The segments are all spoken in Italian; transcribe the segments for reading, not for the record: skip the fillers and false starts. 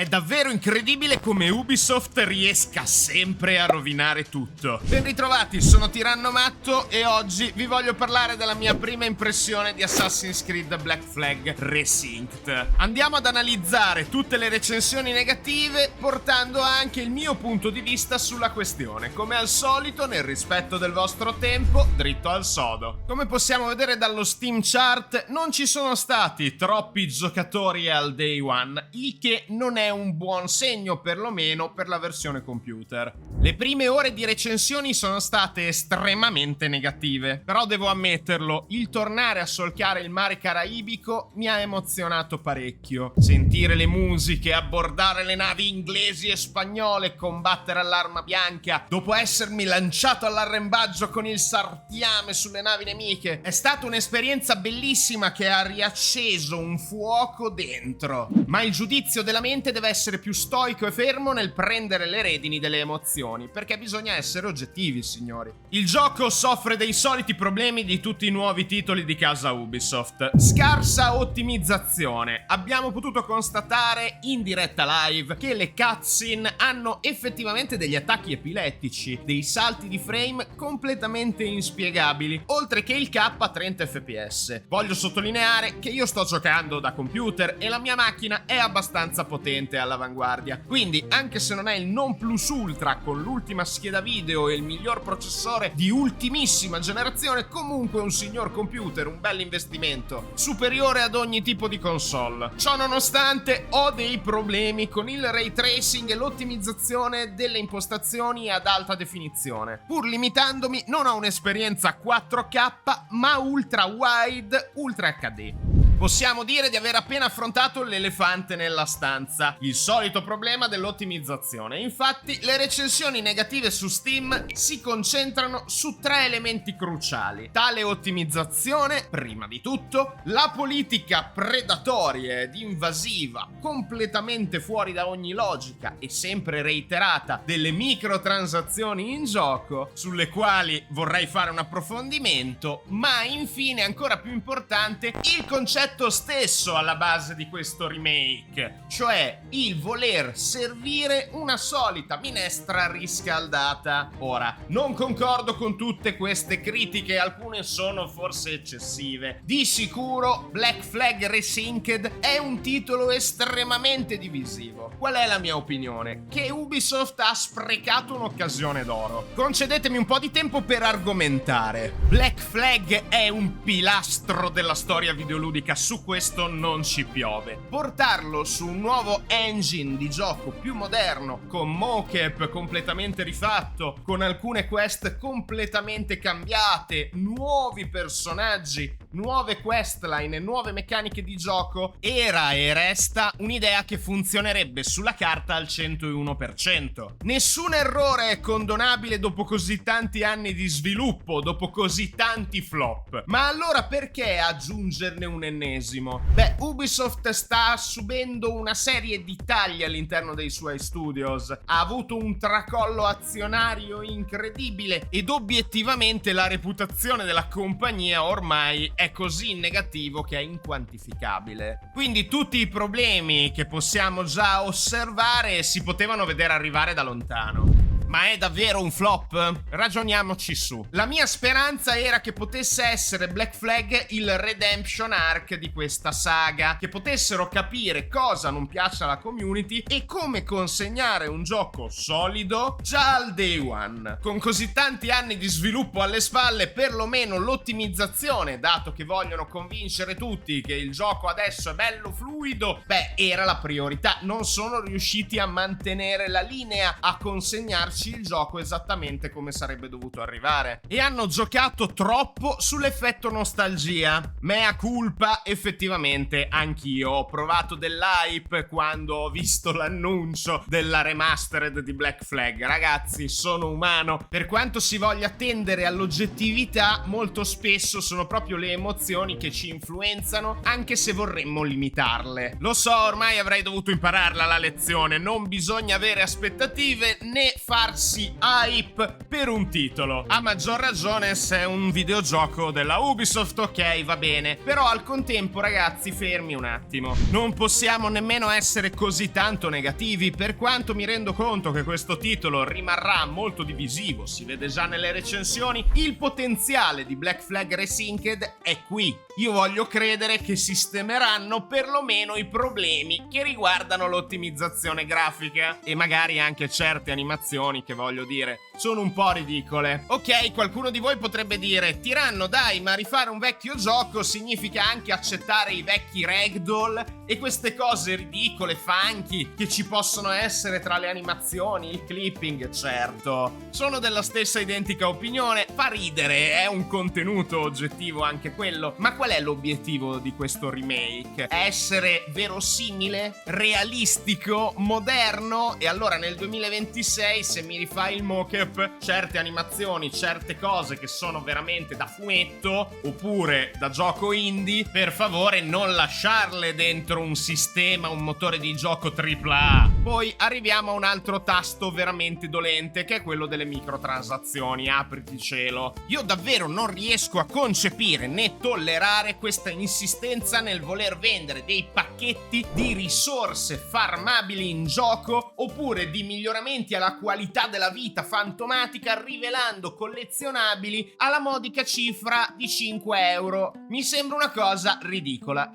È davvero incredibile come Ubisoft riesca sempre a rovinare tutto. Ben ritrovati, sono Tiranno Matto e oggi vi voglio parlare della mia prima impressione di Assassin's Creed Black Flag Resynced. Andiamo ad analizzare tutte le recensioni negative, portando anche il mio punto di vista sulla questione. Come al solito, nel rispetto del vostro tempo, dritto al sodo. Come possiamo vedere dallo Steam chart, non ci sono stati troppi giocatori al day one, il che non è un buon segno, perlomeno per la versione computer. Le prime ore di recensioni sono state estremamente negative, però devo ammetterlo, il tornare a solchiare il mare caraibico mi ha emozionato parecchio. Sentire le musiche, abbordare le navi inglesi e spagnole, combattere all'arma bianca, dopo essermi lanciato all'arrembaggio con il sartiame sulle navi nemiche, è stata un'esperienza bellissima che ha riacceso un fuoco dentro. Ma il giudizio della mente deve essere più stoico e fermo nel prendere le redini delle emozioni, perché bisogna essere oggettivi, signori. Il gioco soffre dei soliti problemi di tutti i nuovi titoli di casa Ubisoft. Scarsa ottimizzazione. Abbiamo potuto constatare in diretta live che le cutscene hanno effettivamente degli attacchi epilettici, dei salti di frame completamente inspiegabili, oltre che il cap a 30 fps. Voglio sottolineare che io sto giocando da computer e la mia macchina è abbastanza potente all'avanguardia, quindi anche se non è il non plus ultra con l'ultima scheda video e il miglior processore di ultimissima generazione, comunque un signor computer, un bel investimento, superiore ad ogni tipo di console. Ciò nonostante ho dei problemi con il ray tracing e l'ottimizzazione delle impostazioni ad alta definizione. Pur limitandomi, non ho un'esperienza 4K ma ultra wide, ultra HD. Possiamo dire di aver appena affrontato l'elefante nella stanza, il solito problema dell'ottimizzazione. Infatti, le recensioni negative su Steam si concentrano su tre elementi cruciali. Tale ottimizzazione, prima di tutto, la politica predatoria ed invasiva, completamente fuori da ogni logica e sempre reiterata, delle microtransazioni in gioco, sulle quali vorrei fare un approfondimento, ma infine, ancora più importante, il concetto stesso alla base di questo remake, cioè il voler servire una solita minestra riscaldata. Ora, non concordo con tutte queste critiche, alcune sono forse eccessive. Di sicuro Black Flag Resynced è un titolo estremamente divisivo. Qual è la mia opinione? Che Ubisoft ha sprecato un'occasione d'oro. Concedetemi un po' di tempo per argomentare. Black Flag è un pilastro della storia videoludica, su questo non ci piove. Portarlo su un nuovo engine di gioco più moderno, con mocap completamente rifatto, con alcune quest completamente cambiate, nuovi personaggi, nuove questline e nuove meccaniche di gioco, era e resta un'idea che funzionerebbe sulla carta al 101%. Nessun errore è condonabile dopo così tanti anni di sviluppo, dopo così tanti flop. Ma allora perché aggiungerne un ennesimo? Beh, Ubisoft sta subendo una serie di tagli all'interno dei suoi studios, ha avuto un tracollo azionario incredibile ed obiettivamente la reputazione della compagnia ormai è così in negativo che è inquantificabile. Quindi tutti i problemi che possiamo già osservare si potevano vedere arrivare da lontano. Ma è davvero un flop? Ragioniamoci su. La mia speranza era che potesse essere Black Flag il redemption arc di questa saga, che potessero capire cosa non piace alla community e come consegnare un gioco solido già al day one. Con così tanti anni di sviluppo alle spalle, perlomeno l'ottimizzazione, dato che vogliono convincere tutti che il gioco adesso è bello fluido, beh, era la priorità. Non sono riusciti a mantenere la linea, a consegnarci il gioco esattamente come sarebbe dovuto arrivare, e hanno giocato troppo sull'effetto nostalgia. Mea culpa, effettivamente anch'io ho provato dell'hype quando ho visto l'annuncio della remastered di Black Flag. Ragazzi, sono umano. Per quanto si voglia tendere all'oggettività, molto spesso sono proprio le emozioni che ci influenzano, anche se vorremmo limitarle. Lo so, ormai avrei dovuto impararla la lezione, non bisogna avere aspettative né farsi darsi hype per un titolo. A maggior ragione se è un videogioco della Ubisoft, ok, va bene. Però al contempo, ragazzi, fermi un attimo. Non possiamo nemmeno essere così tanto negativi, per quanto mi rendo conto che questo titolo rimarrà molto divisivo, si vede già nelle recensioni. Il potenziale di Black Flag Resynced è qui. Io voglio credere che sistemeranno perlomeno i problemi che riguardano l'ottimizzazione grafica e magari anche certe animazioni che, voglio dire, sono un po' ridicole. Ok, qualcuno di voi potrebbe dire: Tiranno, dai, ma rifare un vecchio gioco significa anche accettare i vecchi ragdoll e queste cose ridicole, funky, che ci possono essere tra le animazioni, il clipping. Certo, sono della stessa identica opinione, fa ridere, è un contenuto oggettivo anche quello, ma qual è l'obiettivo di questo remake? Essere verosimile, realistico, moderno? E allora nel 2026, se mi rifai il mocap, certe animazioni, certe cose che sono veramente da fumetto oppure da gioco indie, per favore non lasciarle dentro un sistema, un motore di gioco AAA. Poi arriviamo a un altro tasto veramente dolente, che è quello delle microtransazioni. Apriti cielo. Io davvero non riesco a concepire né tollerare questa insistenza nel voler vendere dei pacchetti di risorse farmabili in gioco oppure di miglioramenti alla qualità della vita fantomatica, rivelando collezionabili alla modica cifra di 5 euro. Mi sembra una cosa ridicola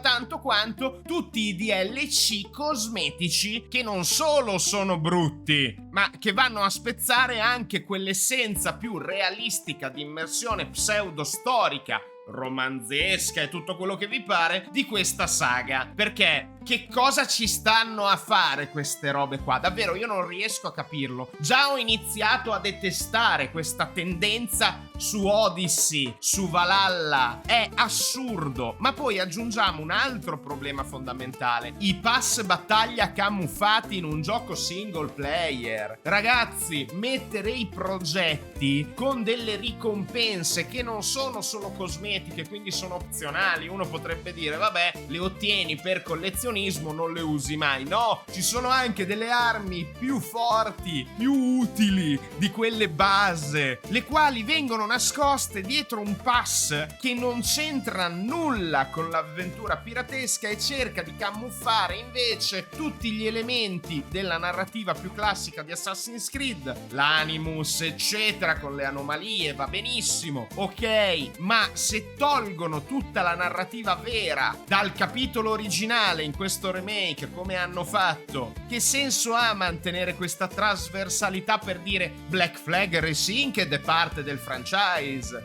tanto quanto tutti i DLC cosmetici che non solo sono brutti, ma che vanno a spezzare anche quell'essenza più realistica di immersione pseudostorica, romanzesca e tutto quello che vi pare di questa saga. Perché che cosa ci stanno a fare queste robe qua? Davvero io non riesco a capirlo. Già ho iniziato a detestare questa tendenza su Odyssey, su Valhalla. È assurdo. Ma poi aggiungiamo un altro problema fondamentale: i pass battaglia camuffati in un gioco single player. Ragazzi, mettere i progetti con delle ricompense che non sono solo cosmetiche, quindi sono opzionali. Uno potrebbe dire: vabbè, le ottieni per collezionismo, non le usi mai. No, ci sono anche delle armi più forti, più utili di quelle base, le quali vengono nascoste dietro un pass che non c'entra nulla con l'avventura piratesca e cerca di camuffare invece tutti gli elementi della narrativa più classica di Assassin's Creed, l'animus eccetera, con le anomalie. Va benissimo, ok, ma se tolgono tutta la narrativa vera dal capitolo originale in questo remake, come hanno fatto, che senso ha mantenere questa trasversalità per dire Black Flag Resynced è parte del franchise?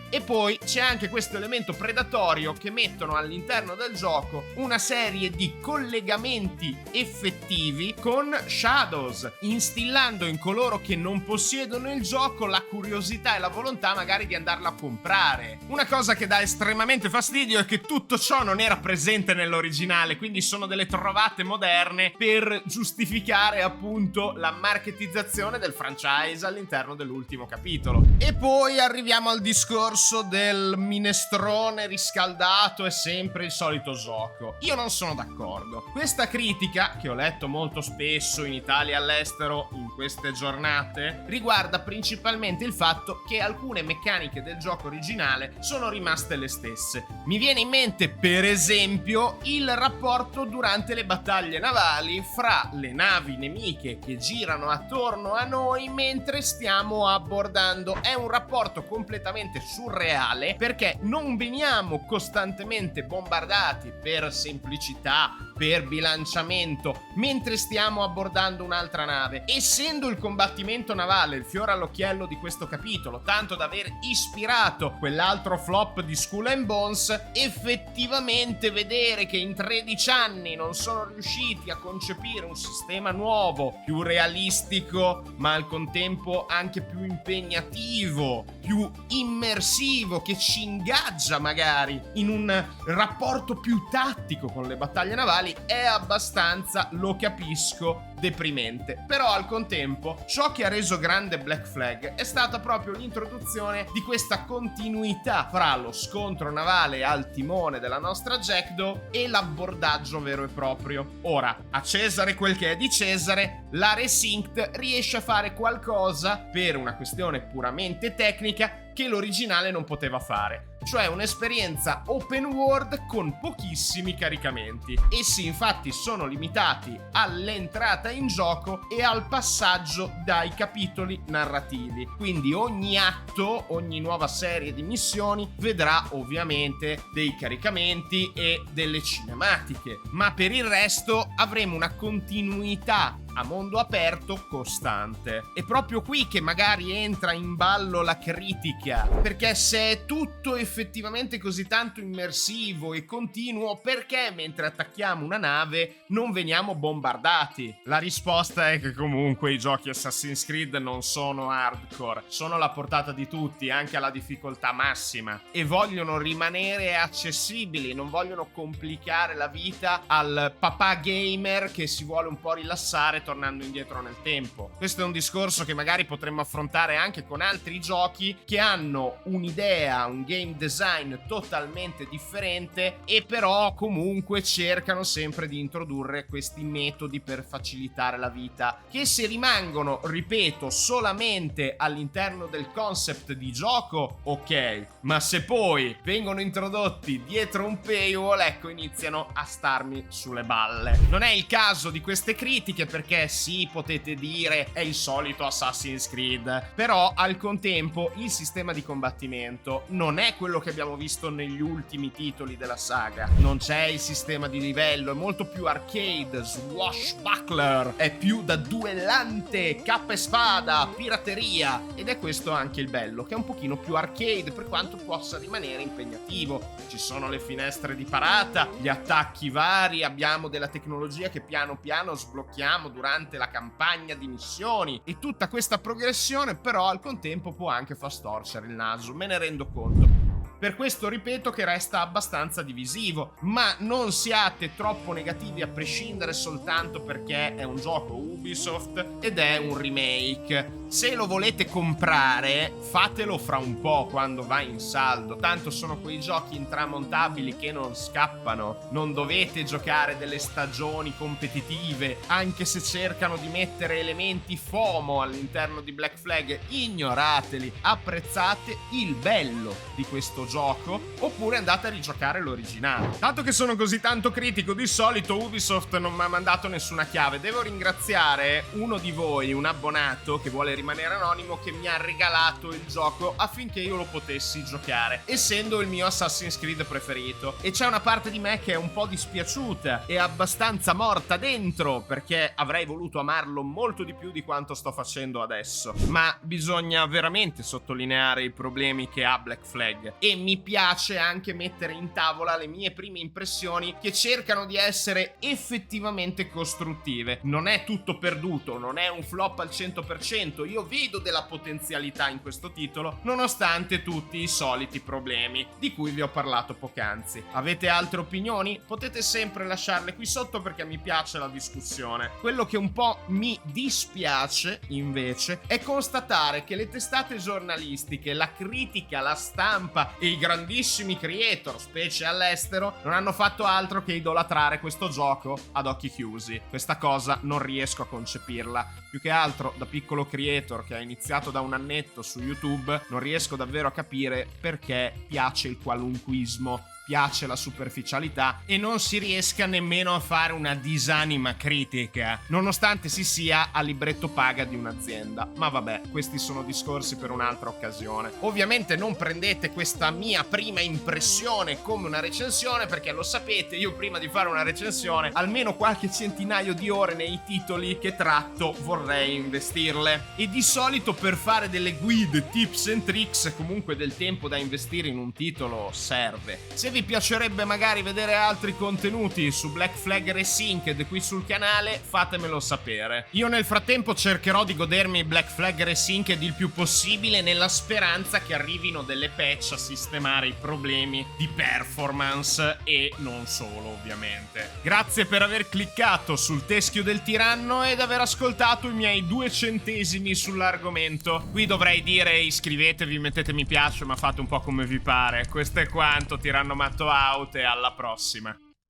E poi c'è anche questo elemento predatorio che mettono all'interno del gioco una serie di collegamenti effettivi con Shadows, instillando in coloro che non possiedono il gioco la curiosità e la volontà magari di andarlo a comprare. Una cosa che dà estremamente fastidio è che tutto ciò non era presente nell'originale, quindi sono delle trovate moderne per giustificare appunto la marketizzazione del franchise all'interno dell'ultimo capitolo. E poi arriviamo al discorso del minestrone riscaldato, è sempre il solito gioco. Io non sono d'accordo. Questa critica, che ho letto molto spesso in Italia e all'estero in queste giornate, riguarda principalmente il fatto che alcune meccaniche del gioco originale sono rimaste le stesse. Mi viene in mente per esempio il rapporto durante le battaglie navali fra le navi nemiche che girano attorno a noi mentre stiamo abbordando. È un rapporto completamente surreale perché non veniamo costantemente bombardati per semplicità, per bilanciamento, mentre stiamo abbordando un'altra nave. Essendo il combattimento navale il fiore all'occhiello di questo capitolo, tanto da aver ispirato quell'altro flop di Skull and Bones, effettivamente vedere che in 13 anni non sono riusciti a concepire un sistema nuovo, più realistico, ma al contempo anche più impegnativo, più immersivo, che ci ingaggia magari in un rapporto più tattico con le battaglie navali, originali è abbastanza, lo capisco, deprimente. Però al contempo ciò che ha reso grande Black Flag è stata proprio l'introduzione di questa continuità fra lo scontro navale al timone della nostra Jackdaw e l'abbordaggio vero e proprio. Ora, a Cesare quel che è di Cesare, la Resynced riesce a fare qualcosa per una questione puramente tecnica che l'originale non poteva fare, cioè un'esperienza open world con pochissimi caricamenti. Essi infatti sono limitati all'entrata in gioco e al passaggio dai capitoli narrativi, quindi ogni atto, ogni nuova serie di missioni vedrà ovviamente dei caricamenti e delle cinematiche, ma per il resto avremo una continuità a mondo aperto costante. È proprio qui che magari entra in ballo la critica, perché se è tutto effettivamente così tanto immersivo e continuo, perché mentre attacchiamo una nave non veniamo bombardati? La risposta è che comunque i giochi Assassin's Creed non sono hardcore, sono alla portata di tutti, anche alla difficoltà massima, e vogliono rimanere accessibili, non vogliono complicare la vita al papà gamer che si vuole un po' rilassare tornando indietro nel tempo. Questo è un discorso che magari potremmo affrontare anche con altri giochi che hanno un'idea, un game design totalmente differente e però comunque cercano sempre di introdurre questi metodi per facilitare la vita, che se rimangono, ripeto, solamente all'interno del concept di gioco, ok, ma se poi vengono introdotti dietro un paywall, ecco, iniziano a starmi sulle balle. Non è il caso di queste critiche, perché sì, potete dire è il solito Assassin's Creed, però al contempo il sistema di combattimento non è quello che abbiamo visto negli ultimi titoli della saga. Non c'è il sistema di livello, è molto più arcade, swashbuckler, è più da duellante, cappa e spada, pirateria, ed è questo anche il bello, che è un pochino più arcade per quanto possa rimanere impegnativo. Ci sono le finestre di parata, gli attacchi vari, abbiamo della tecnologia che piano piano sblocchiamo durante la campagna di missioni, e tutta questa progressione però al contempo può anche far storcere il naso, me ne rendo conto. Per questo ripeto che resta abbastanza divisivo, ma non siate troppo negativi a prescindere soltanto perché è un gioco Ubisoft ed è un remake. Se lo volete comprare, fatelo fra un po' quando va in saldo, tanto sono quei giochi intramontabili che non scappano, non dovete giocare delle stagioni competitive, anche se cercano di mettere elementi FOMO all'interno di Black Flag, ignorateli, apprezzate il bello di questo gioco, oppure andate a rigiocare l'originale. Dato che sono così tanto critico, di solito Ubisoft non mi ha mandato nessuna chiave. Devo ringraziare uno di voi, un abbonato che vuole rimanere anonimo, che mi ha regalato il gioco affinché io lo potessi giocare, essendo il mio Assassin's Creed preferito. E c'è una parte di me che è un po' dispiaciuta e abbastanza morta dentro, perché avrei voluto amarlo molto di più di quanto sto facendo adesso. Ma bisogna veramente sottolineare i problemi che ha Black Flag, e mi piace anche mettere in tavola le mie prime impressioni che cercano di essere effettivamente costruttive. Non è tutto perduto, non è un flop al 100%, io vedo della potenzialità in questo titolo, nonostante tutti i soliti problemi di cui vi ho parlato poc'anzi. Avete altre opinioni? Potete sempre lasciarle qui sotto, perché mi piace la discussione. Quello che un po' mi dispiace invece è constatare che le testate giornalistiche, la critica, la stampa e i grandissimi creator, specie all'estero, non hanno fatto altro che idolatrare questo gioco ad occhi chiusi. Questa cosa non riesco a concepirla. Più che altro, da piccolo creator che ha iniziato da un annetto su YouTube, non riesco davvero a capire perché piace il qualunquismo, piace la superficialità e non si riesca nemmeno a fare una disanima critica, nonostante si sia a libretto paga di un'azienda. Ma vabbè, questi sono discorsi per un'altra occasione. Ovviamente non prendete questa mia prima impressione come una recensione, perché lo sapete, io prima di fare una recensione almeno qualche centinaio di ore nei titoli che tratto vorrei investirle, e di solito per fare delle guide, tips and tricks, comunque del tempo da investire in un titolo serve. Se vi vi piacerebbe magari vedere altri contenuti su Black Flag Resynced qui sul canale, fatemelo sapere. Io nel frattempo cercherò di godermi Black Flag Resynced il più possibile, nella speranza che arrivino delle patch a sistemare i problemi di performance e non solo, ovviamente. Grazie per aver cliccato sul teschio del tiranno ed aver ascoltato i miei 2 centesimi sull'argomento. Qui dovrei dire iscrivetevi, mettete mi piace, ma fate un po' come vi pare. Questo è quanto, Tirannomatto out e alla prossima.